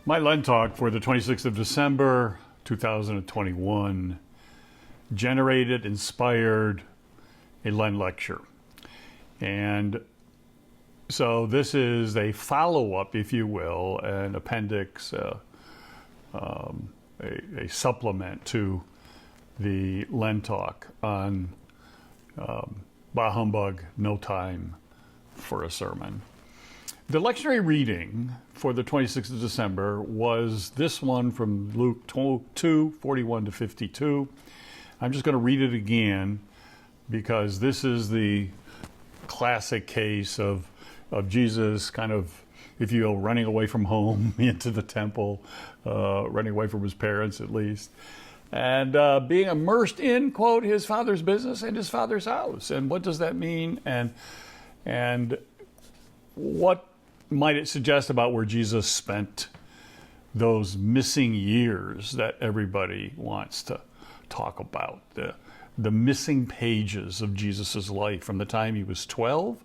My Len talk for the 26th of December, 2021, generated, inspired a Len lecture. And so this is a follow-up, if you will, an appendix, a supplement to the Len talk on Bah Humbug, No Time for a Sermon. The lectionary reading for the 26th of December was this one from Luke 2, 41 to 52. I'm just going to read it again because this is the classic case of Jesus kind of, if you will, running away from home into the temple, running away from his parents at least, and being immersed in, quote, his father's business and his father's house. And what does that mean? And what might it suggest about where Jesus spent those missing years that everybody wants to talk about? The missing pages of Jesus' life from the time he was 12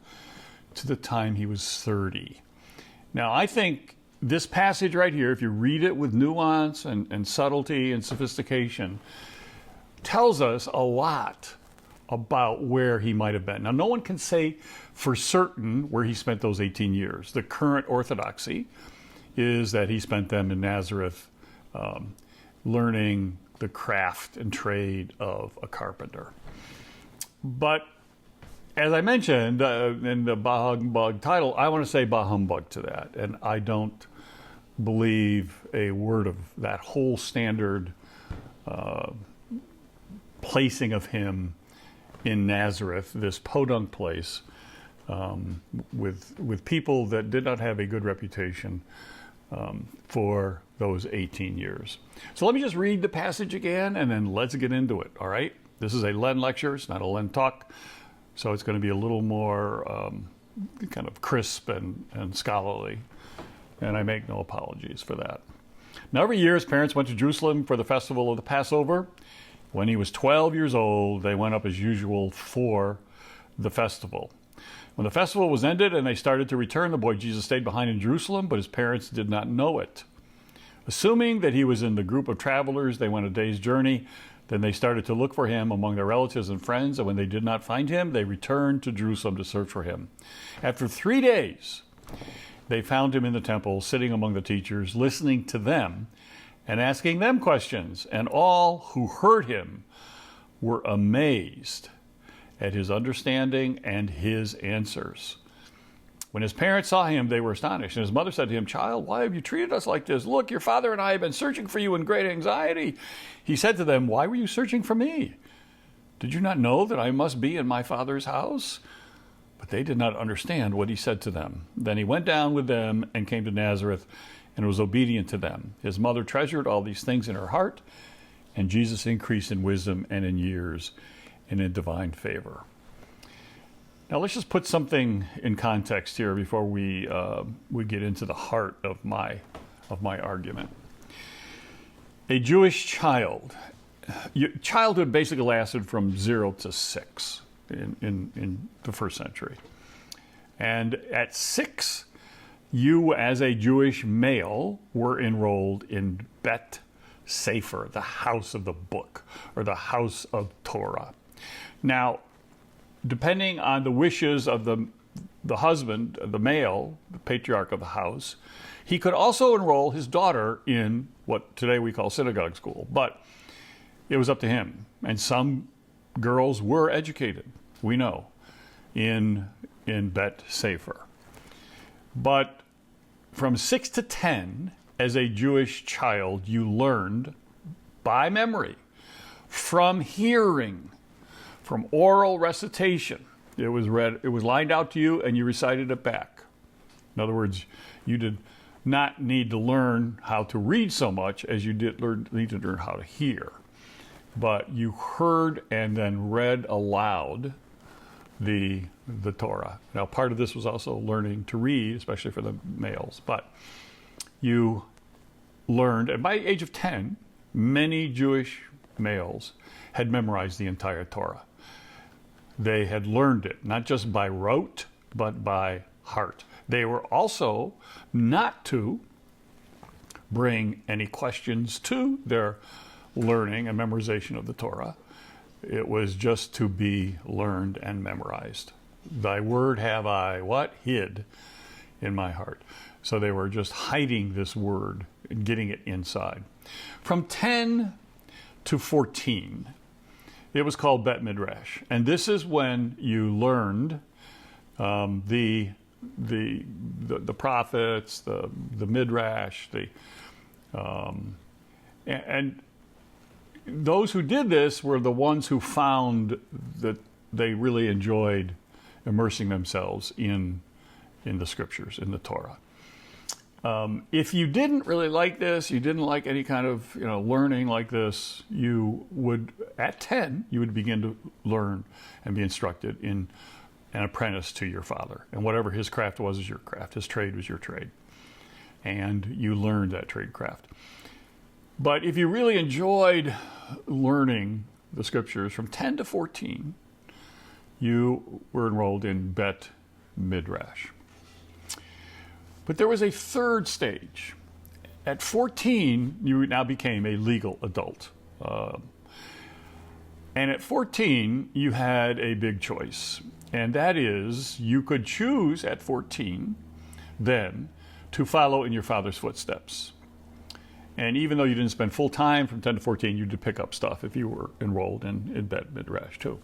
to the time he was 30. Now, I think this passage right here, if you read it with nuance and subtlety and sophistication, tells us a lot about where he might have been. Now, no one can say for certain where he spent those 18 years. The current orthodoxy is that he spent them in Nazareth, learning the craft and trade of a carpenter. But as I mentioned in the Bah Humbug title, I want to say Bah Humbug to that. And I don't believe a word of that whole standard placing of him in Nazareth, this podunk place, with people that did not have a good reputation for those 18 years. So let me just read the passage again, and then let's get into it, all right? This is a Len lecture, it's not a Len talk, so it's going to be a little more kind of crisp and scholarly, and I make no apologies for that. Now, every year his parents went to Jerusalem for the festival of the Passover. When he was 12 years old, they went up as usual for the festival. When the festival was ended and they started to return, the boy Jesus stayed behind in Jerusalem, but his parents did not know it. Assuming that he was in the group of travelers, they went a day's journey. Then they started to look for him among their relatives and friends, and when they did not find him, they returned to Jerusalem to search for him. After 3 days, they found him in the temple, sitting among the teachers, listening to them and asking them questions. And all who heard him were amazed at his understanding and his answers. When his parents saw him, they were astonished. And his mother said to him, "Child, why have you treated us like this? Look, your father and I have been searching for you in great anxiety." He said to them, "Why were you searching for me? Did you not know that I must be in my father's house?" But they did not understand what he said to them. Then he went down with them and came to Nazareth and was obedient to them. His mother treasured all these things in her heart, and Jesus increased in wisdom and in years and in divine favor. Now let's just put something in context here before we get into the heart of my argument. A Jewish child, childhood basically lasted from 0 to 6 in the first century. And at 6, you as a Jewish male were enrolled in Bet Sefer, the house of the book, or the house of Torah. Now, depending on the wishes of the husband, the male, the patriarch of the house, he could also enroll his daughter in what today we call synagogue school. But it was up to him. And some girls were educated, we know, in Bet Sefer. But from 6 to 10, as a Jewish child, you learned by memory, from hearing, from oral recitation. It was read, it was lined out to you, and you recited it back. In other words, you did not need to learn how to read so much as you did need to learn how to hear. But you heard and then read aloud the Torah. Now, part of this was also learning to read, especially for the males. But you learned, and by age of 10, many Jewish males had memorized the entire Torah. They had learned it, not just by rote, but by heart. They were also not to bring any questions to their learning and memorization of the Torah. It was just to be learned and memorized. Thy word have I, what? Hid in my heart. So they were just hiding this word and getting it inside. From 10 to 14, it was called Bet Midrash. And this is when you learned the prophets, the Midrash, and those who did this were the ones who found that they really enjoyed immersing themselves in the scriptures, in the Torah. If you didn't really like this, you didn't like any kind of learning like this, you would, at 10, you would begin to learn and be instructed in an apprentice to your father. And whatever his craft was your craft. His trade was your trade. And you learned that trade craft. But if you really enjoyed learning the scriptures from 10 to 14, you were enrolled in Bet Midrash. But there was a third stage. At 14, you now became a legal adult. And at 14, you had a big choice. And that is, you could choose at 14 then to follow in your father's footsteps. And even though you didn't spend full time from 10 to 14, you did pick up stuff if you were enrolled in Bet Midrash too.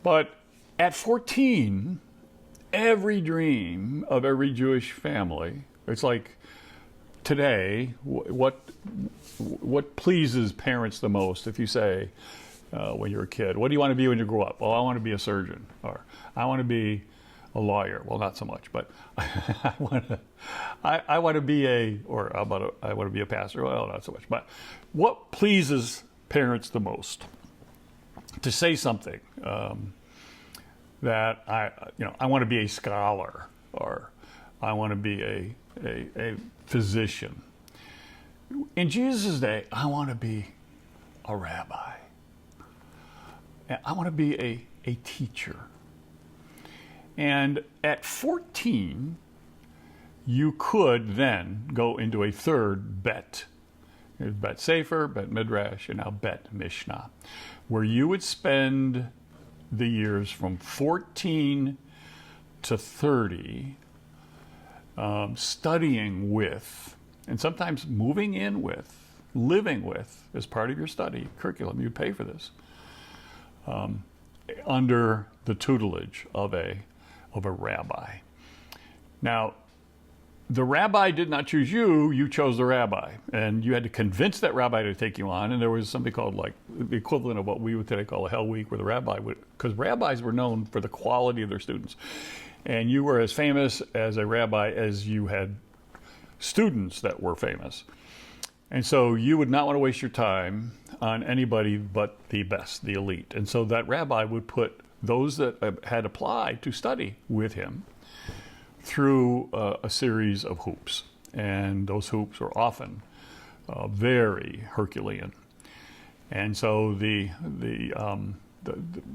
But at 14, every dream of every Jewish family, it's like today, what pleases parents the most if you say, when you're a kid, what do you want to be when you grow up? Well, I want to be a surgeon, or I want to be a lawyer. Well, not so much, but I want to be I want to be a pastor. Well, not so much. But what pleases parents the most? To say something that I want to be a scholar, or I want to be a physician. In Jesus' day, I want to be a rabbi. I want to be a teacher. And at 14, you could then go into a third bet. There's Bet Sefer, Bet Midrash, and now Bet Mishnah, where you would spend the years from 14 to 30 studying with, and sometimes moving in with, living with, as part of your study curriculum. You pay for this, under the tutelage of a rabbi. Now, the rabbi did not choose you, you chose the rabbi. And you had to convince that rabbi to take you on. And there was something called like the equivalent of what we would today call a Hell Week, where the rabbi would, because rabbis were known for the quality of their students. And you were as famous as a rabbi as you had students that were famous. And so you would not want to waste your time on anybody but the best, the elite. And so that rabbi would put those that had applied to study with him through a series of hoops. And those hoops were often very Herculean. And so the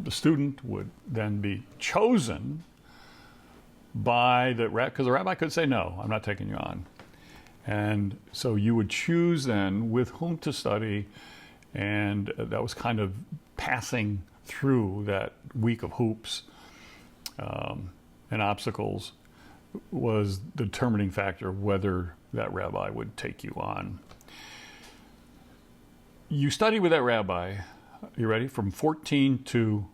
student would then be chosen by because the rabbi could say, no, I'm not taking you on. And so you would choose then with whom to study, and that was kind of passing through that week of hoops and obstacles was the determining factor of whether that rabbi would take you on. You study with that rabbi, you ready, from 14 to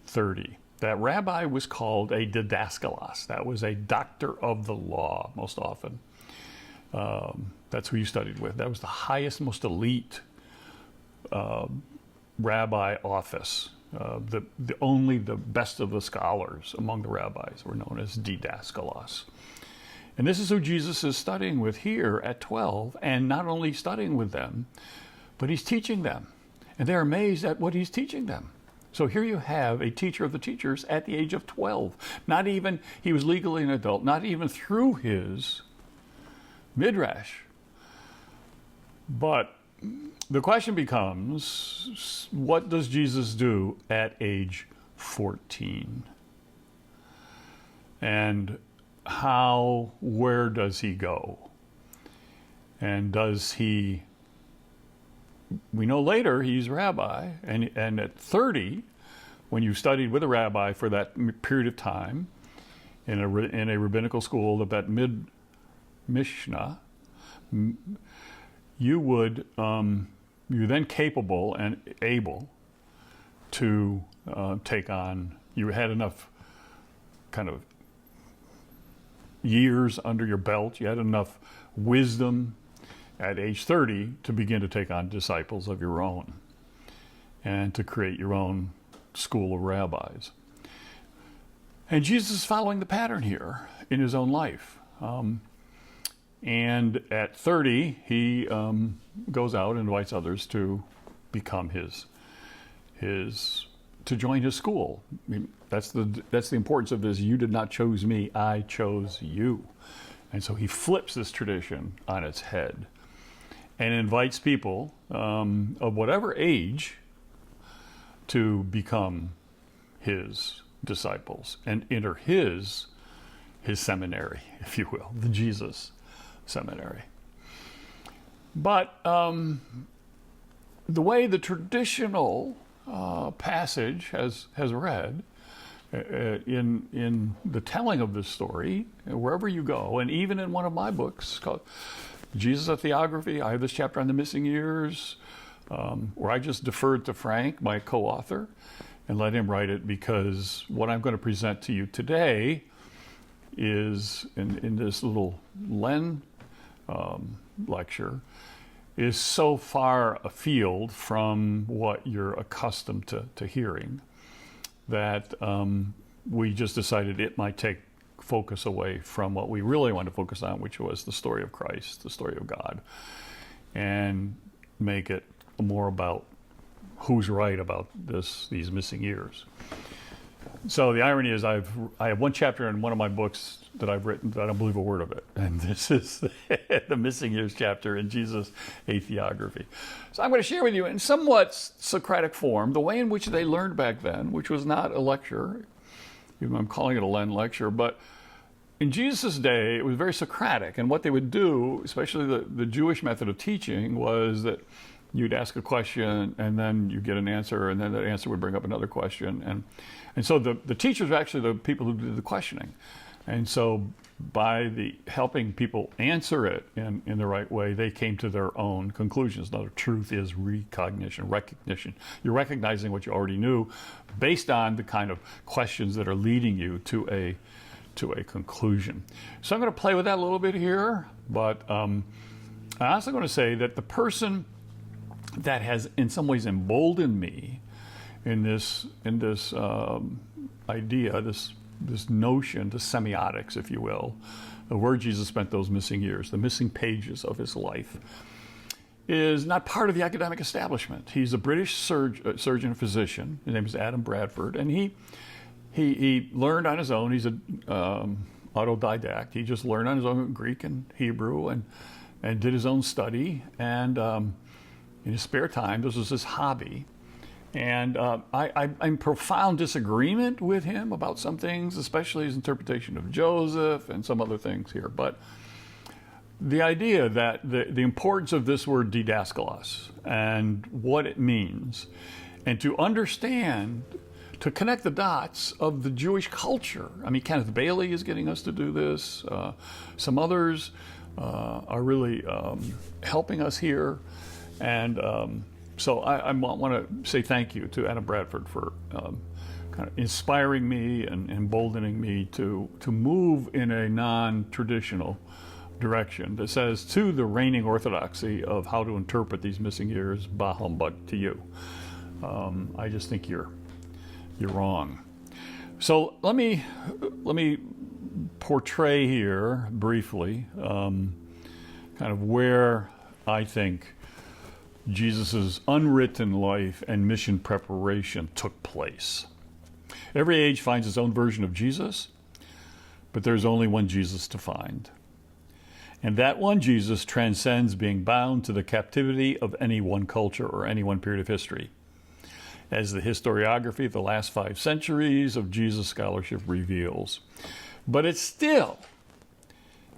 30. That rabbi was called a didaskalos. That was a doctor of the law, most often. That's who you studied with. That was the highest, most elite rabbi office. The best of the scholars among the rabbis were known as didaskalos. And this is who Jesus is studying with here at 12, and not only studying with them, but he's teaching them. And they're amazed at what he's teaching them. So here you have a teacher of the teachers at the age of 12. Not even, he was legally an adult, not even through his midrash. But the question becomes, what does Jesus do at age 14? And where does he go? And does he, we know later he's rabbi, and at 30, when you studied with a rabbi for that period of time in a rabbinical school of that mid-Mishnah, you're then capable and able to take on, you had enough kind of years under your belt, you had enough wisdom at age 30 to begin to take on disciples of your own and to create your own school of rabbis. And Jesus is following the pattern here in his own life. And at 30, he goes out and invites others to become to join his school. I mean, that's the importance of this. You did not choose me, I chose you. And so he flips this tradition on its head and invites people of whatever age to become his disciples and enter his seminary, if you will, the Jesus seminary. But the way the traditional passage has read in the telling of this story, wherever you go, and even in one of my books called Jesus, a Theography, I have this chapter on the missing years, where I just deferred to Frank, my co-author, and let him write it, because what I'm going to present to you today is, in this little Len lecture, is so far afield from what you're accustomed to hearing that we just decided it might take focus away from what we really want to focus on, which was the story of Christ, the story of God, and make it more about who's right about these missing years. So the irony is I have one chapter in one of my books that I've written that I don't believe a word of it. And this is the missing years chapter in Jesus, a Theography. So I'm going to share with you in somewhat Socratic form the way in which they learned back then, which was not a lecture, even though I'm calling it a LenLecture, but in Jesus' day, it was very Socratic. And what they would do, especially the Jewish method of teaching, was that you'd ask a question and then you get an answer, and then that answer would bring up another question. And so the teachers were actually the people who did the questioning. And so by helping people answer it in the right way, they came to their own conclusions. Now, the truth is recognition. You're recognizing what you already knew based on the kind of questions that are leading you to a conclusion. So I'm going to play with that a little bit here, but I'm also going to say that the person that has in some ways emboldened me in this idea, this notion, the semiotics, if you will, of where Jesus spent those missing years, the missing pages of his life, is not part of the academic establishment. He's a British surgeon physician. His name is Adam Bradford, and he learned on his own. He's an autodidact. He just learned on his own Greek and Hebrew and did his own study. And in his spare time, this was his hobby. And I'm in profound disagreement with him about some things, especially his interpretation of Joseph and some other things here. But the idea that the importance of this word didaskalos and what it means, and to understand, to connect the dots of the Jewish culture. I mean, Kenneth Bailey is getting us to do this. Some others are really helping us here. And so I want to say thank you to Adam Bradford for kind of inspiring me and emboldening me to move in a non-traditional direction that says, to the reigning orthodoxy of how to interpret these missing years, bah humbug to you. I just think you're wrong. So let me portray here briefly kind of where I think Jesus' unwritten life and mission preparation took place. Every age finds its own version of Jesus, but there's only one Jesus to find. And that one Jesus transcends being bound to the captivity of any one culture or any one period of history, as the historiography of the last 5 centuries of Jesus scholarship reveals. But it still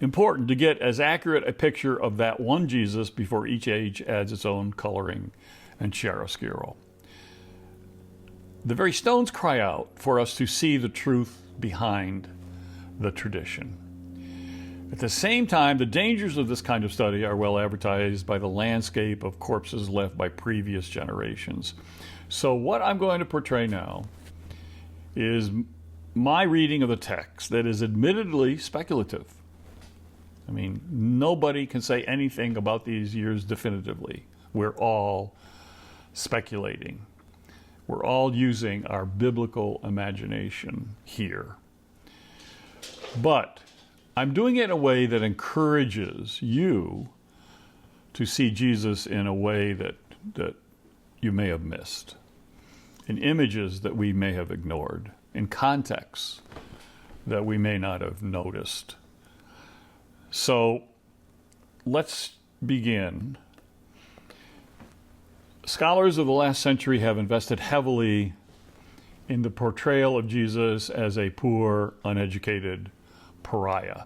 important to get as accurate a picture of that one Jesus before each age adds its own coloring and chiaroscuro. The very stones cry out for us to see the truth behind the tradition. At the same time, the dangers of this kind of study are well advertised by the landscape of corpses left by previous generations. So what I'm going to portray now is my reading of the text that is admittedly speculative. I mean, nobody can say anything about these years definitively. We're all speculating. We're all using our biblical imagination here. But I'm doing it in a way that encourages you to see Jesus in a way that you may have missed, in images that we may have ignored, in contexts that we may not have noticed. So let's begin. Scholars of the last century have invested heavily in the portrayal of Jesus as a poor, uneducated pariah.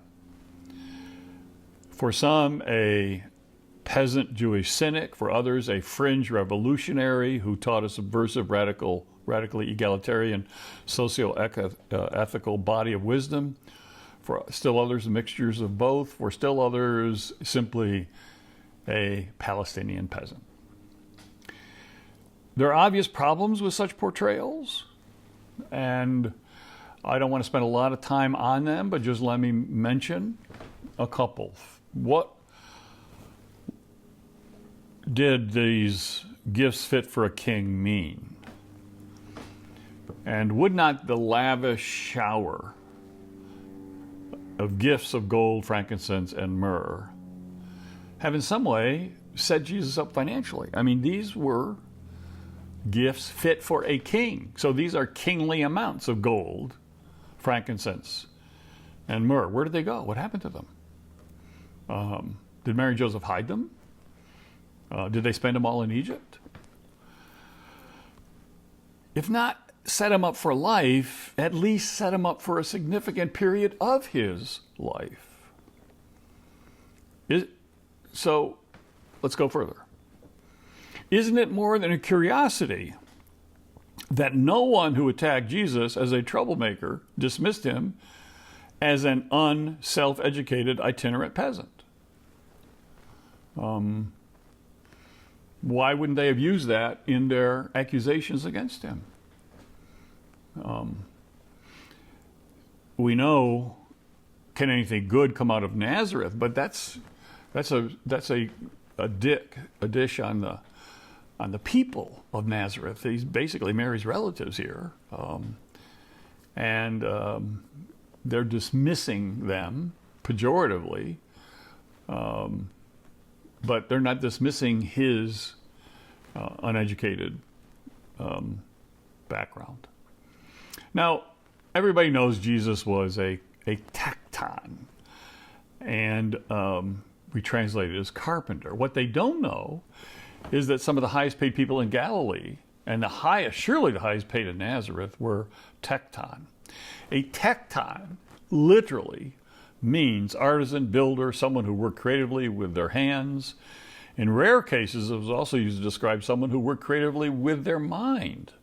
For some, a peasant Jewish cynic. For others, a fringe revolutionary who taught a subversive, radically egalitarian, socio-ethical body of wisdom. For still others, mixtures of both. For still others, simply a Palestinian peasant. There are obvious problems with such portrayals, and I don't want to spend a lot of time on them, but just let me mention a couple. What did these gifts fit for a king mean? And would not the lavish shower of gifts of gold, frankincense, and myrrh have in some way set Jesus up financially? I mean, these were gifts fit for a king. So these are kingly amounts of gold, frankincense, and myrrh. Where did they go? What happened to them? Did Mary and Joseph hide them? Did they spend them all in Egypt? If not set him up for life, at least set him up for a significant period of his life. So let's go further. Isn't it more than a curiosity that no one who attacked Jesus as a troublemaker dismissed him as an unself-educated itinerant peasant? Why wouldn't they have used that in their accusations against him? We know, can anything good come out of Nazareth? But that's a dish on the people of Nazareth. He's basically Mary's relatives here, and they're dismissing them pejoratively. But they're not dismissing his uneducated background. Now, everybody knows Jesus was a Techton, and we translate it as carpenter. What they don't know is that some of the highest paid people in Galilee, and surely the highest paid in Nazareth, were Techton. A Techton literally means artisan, builder, someone who worked creatively with their hands. In rare cases, it was also used to describe someone who worked creatively with their mind.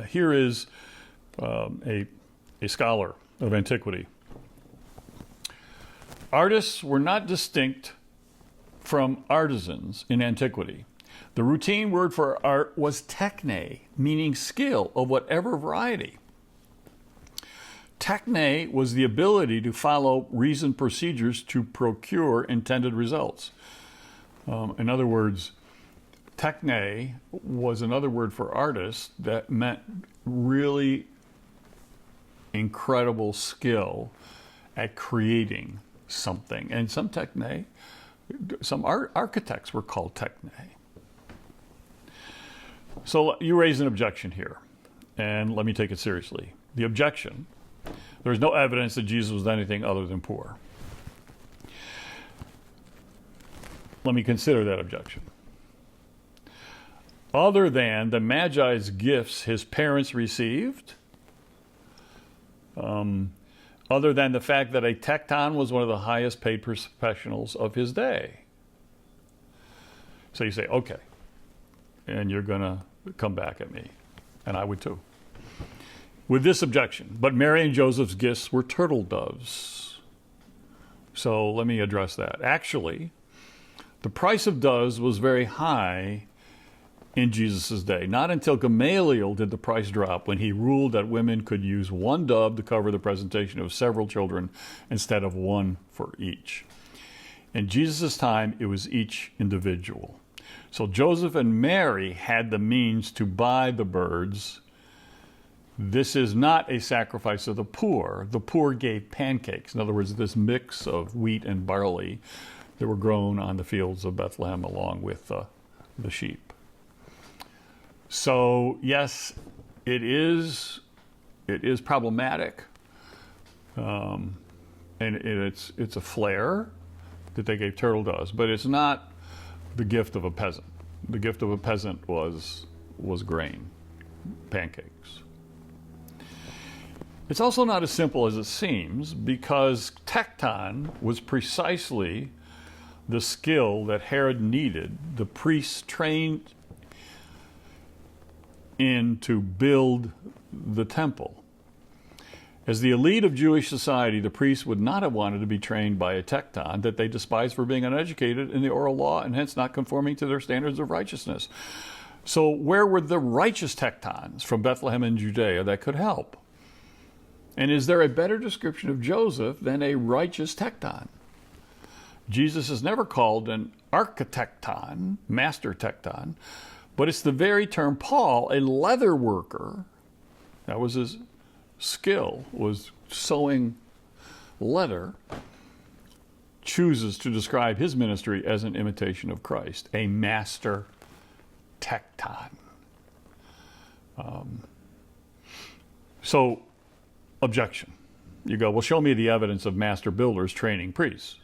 Here is a scholar of antiquity. Artists were not distinct from artisans in antiquity. The routine word for art was techne, meaning skill of whatever variety. Techne was the ability to follow reasoned procedures to procure intended results. In other words, techne was another word for artist that meant really incredible skill at creating something. And some techne, some architects were called techne. So you raise an objection here, and let me take it seriously. The objection: there's no evidence that Jesus was anything other than poor. Let me consider that objection. Other than the Magi's gifts his parents received, other than the fact that a Techton was one of the highest paid professionals of his day. So you say, okay, and you're going to come back at me, and I would too. With this objection, but Mary and Joseph's gifts were turtle doves. So let me address that. Actually, the price of doves was very high in Jesus' day. Not until Gamaliel did the price drop, when he ruled that women could use one dove to cover the presentation of several children instead of one for each. In Jesus' time, it was each individual. So Joseph and Mary had the means to buy the birds. This is not a sacrifice of the poor. The poor gave pancakes. In other words, this mix of wheat and barley that were grown on the fields of Bethlehem along with the sheep. So yes, it is problematic, and it's a flare that they gave turtle doves, but it's not the gift of a peasant. The gift of a peasant was grain, pancakes. It's also not as simple as it seems, because Techton was precisely the skill that Herod needed the priests trained in to build the temple. As the elite of Jewish society, the priests would not have wanted to be trained by a Techton that they despised for being uneducated in the oral law and hence not conforming to their standards of righteousness. So where were the righteous Techtons from Bethlehem and Judea that could help? And is there a better description of Joseph than a righteous Techton? Jesus is never called an architecton, master Techton, but it's the very term Paul, a leather worker, that was his skill, was sewing leather, chooses to describe his ministry as an imitation of Christ, a master Techton. So, objection. You go, well, show me the evidence of master builders training priests.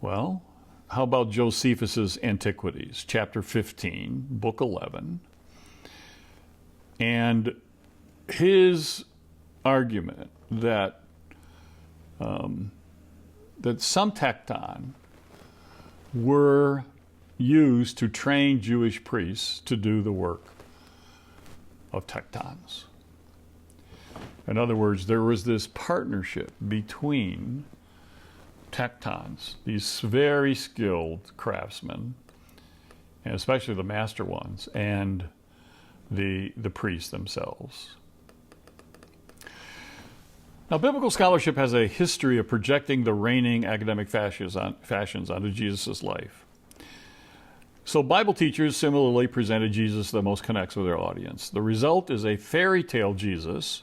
Well, how about Josephus's Antiquities, chapter 15, book 11, and his argument that some Techton were used to train Jewish priests to do the work of Techtons. In other words, there was this partnership between Techtons, these very skilled craftsmen, and especially the master ones, and the priests themselves. Now, biblical scholarship has a history of projecting the reigning academic fashions onto Jesus' life. So Bible teachers similarly presented Jesus that most connects with their audience. The result is a fairy tale Jesus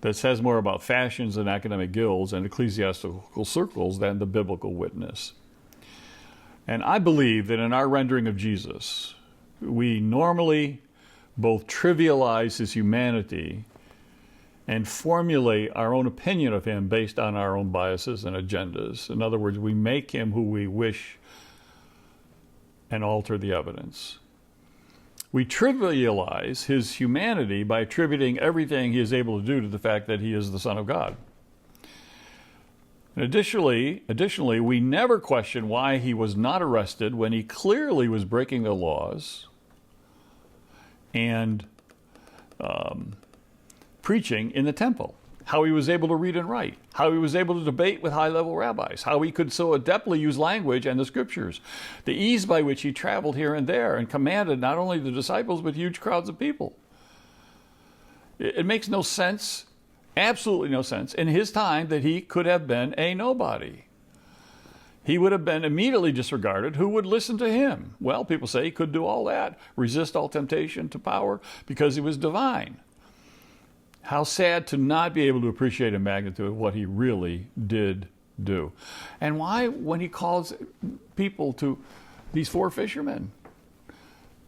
that says more about fashions and academic guilds and ecclesiastical circles than the biblical witness. And I believe that in our rendering of Jesus, we normally both trivialize his humanity and formulate our own opinion of him based on our own biases and agendas. In other words, we make him who we wish and alter the evidence. We trivialize his humanity by attributing everything he is able to do to the fact that he is the Son of God. And additionally, we never question why he was not arrested when he clearly was breaking the laws and preaching in the temple. How he was able to read and write, how he was able to debate with high-level rabbis, how he could so adeptly use language and the scriptures, the ease by which he traveled here and there and commanded not only the disciples but huge crowds of people. It makes no sense, absolutely no sense, in his time that he could have been a nobody. He would have been immediately disregarded. Who would listen to him? Well, people say he could do all that, resist all temptation to power because he was divine. How sad to not be able to appreciate the magnitude of what he really did do. And why, when he calls people to these 4 fishermen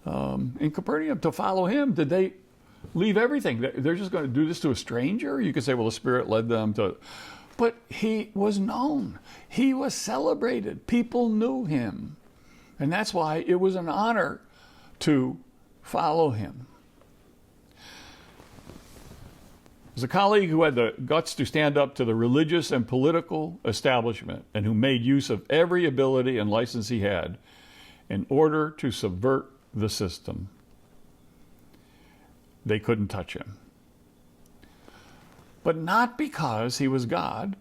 in Capernaum to follow him, did they leave everything? They're just going to do this to a stranger? You could say, well, the Spirit led them to... But he was known. He was celebrated. People knew him. And that's why it was an honor to follow him. was a colleague who had the guts to stand up to the religious and political establishment and who made use of every ability and license he had in order to subvert the system. They couldn't touch him. But not because he was God,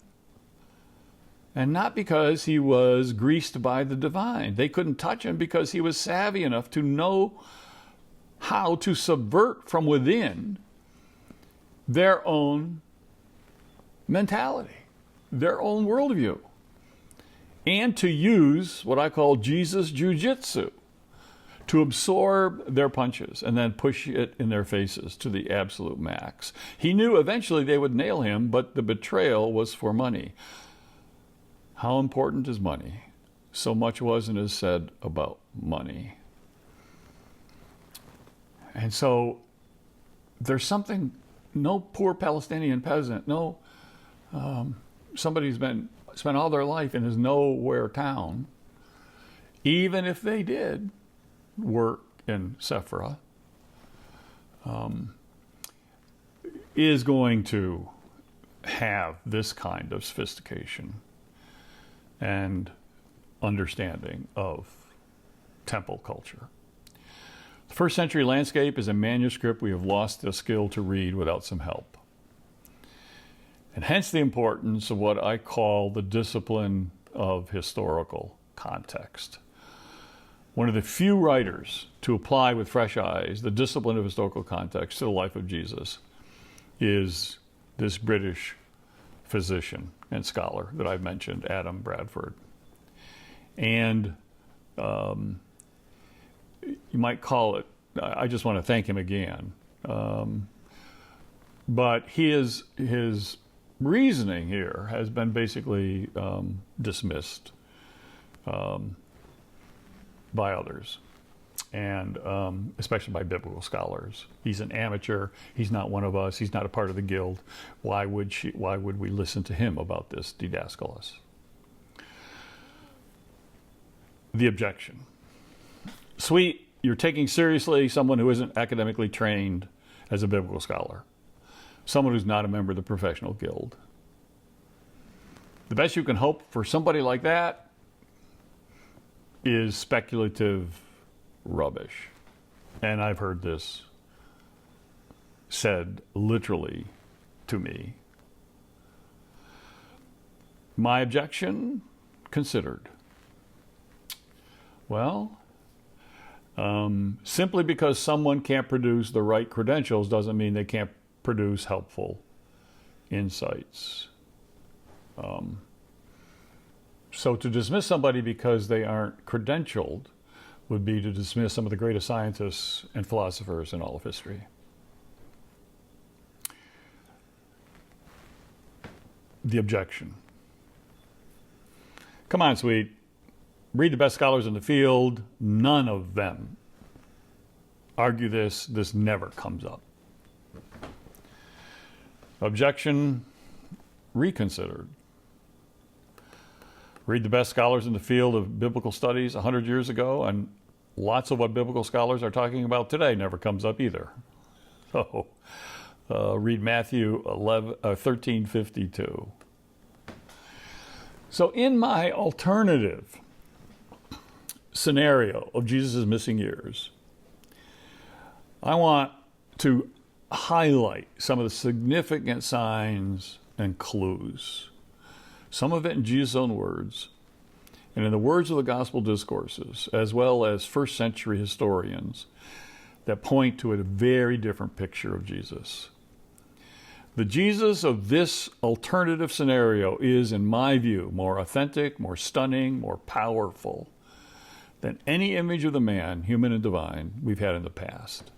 and not because he was greased by the divine. They couldn't touch him because he was savvy enough to know how to subvert from within their own mentality, their own worldview, and to use what I call Jesus Jiu-Jitsu, to absorb their punches and then push it in their faces to the absolute max. He knew eventually they would nail him, but the betrayal was for money. How important is money? So much wasn't as said about money. And so there's something, no poor Palestinian peasant, no somebody who's spent all their life in his nowhere town, even if they did work in Sephora, is going to have this kind of sophistication and understanding of temple culture. The first century landscape is a manuscript we have lost the skill to read without some help. And hence the importance of what I call the discipline of historical context. One of the few writers to apply with fresh eyes the discipline of historical context to the life of Jesus is this British physician and scholar that I've mentioned, Adam Bradford. And you might call it, I just want to thank him again, but his reasoning here has been basically dismissed by others, and especially by biblical scholars. He's an amateur. He's not one of us. He's not a part of the guild. Why would we listen to him about this didascalos? The objection. Sweet, you're taking seriously someone who isn't academically trained as a biblical scholar, someone who's not a member of the professional guild. The best you can hope for somebody like that is speculative rubbish. And I've heard this said literally to me. My objection considered. Well, simply because someone can't produce the right credentials doesn't mean they can't produce helpful insights. So to dismiss somebody because they aren't credentialed would be to dismiss some of the greatest scientists and philosophers in all of history. The objection. Come on, sweet. Read the best scholars in the field. None of them argue this. This never comes up. Objection reconsidered. Read the best scholars in the field of biblical studies 100 years ago, and lots of what biblical scholars are talking about today never comes up either. So read Matthew 13:52. So in my alternative scenario of Jesus' missing years, I want to highlight some of the significant signs and clues, some of it in Jesus' own words, and in the words of the gospel discourses, as well as first century historians that point to a very different picture of Jesus. The Jesus of this alternative scenario is, in my view, more authentic, more stunning, more powerful than any image of the man, human and divine, we've had in the past.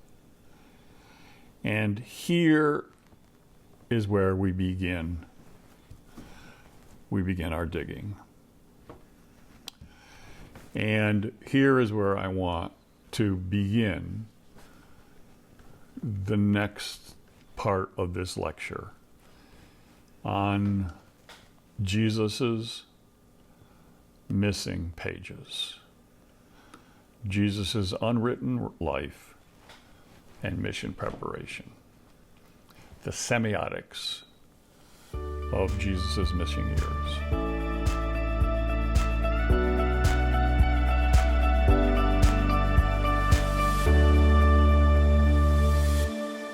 And here is where we begin our digging. And here is where I want to begin the next part of this lecture on Jesus's missing pages, Jesus's unwritten life and mission preparation. the semiotics of Jesus' missing years.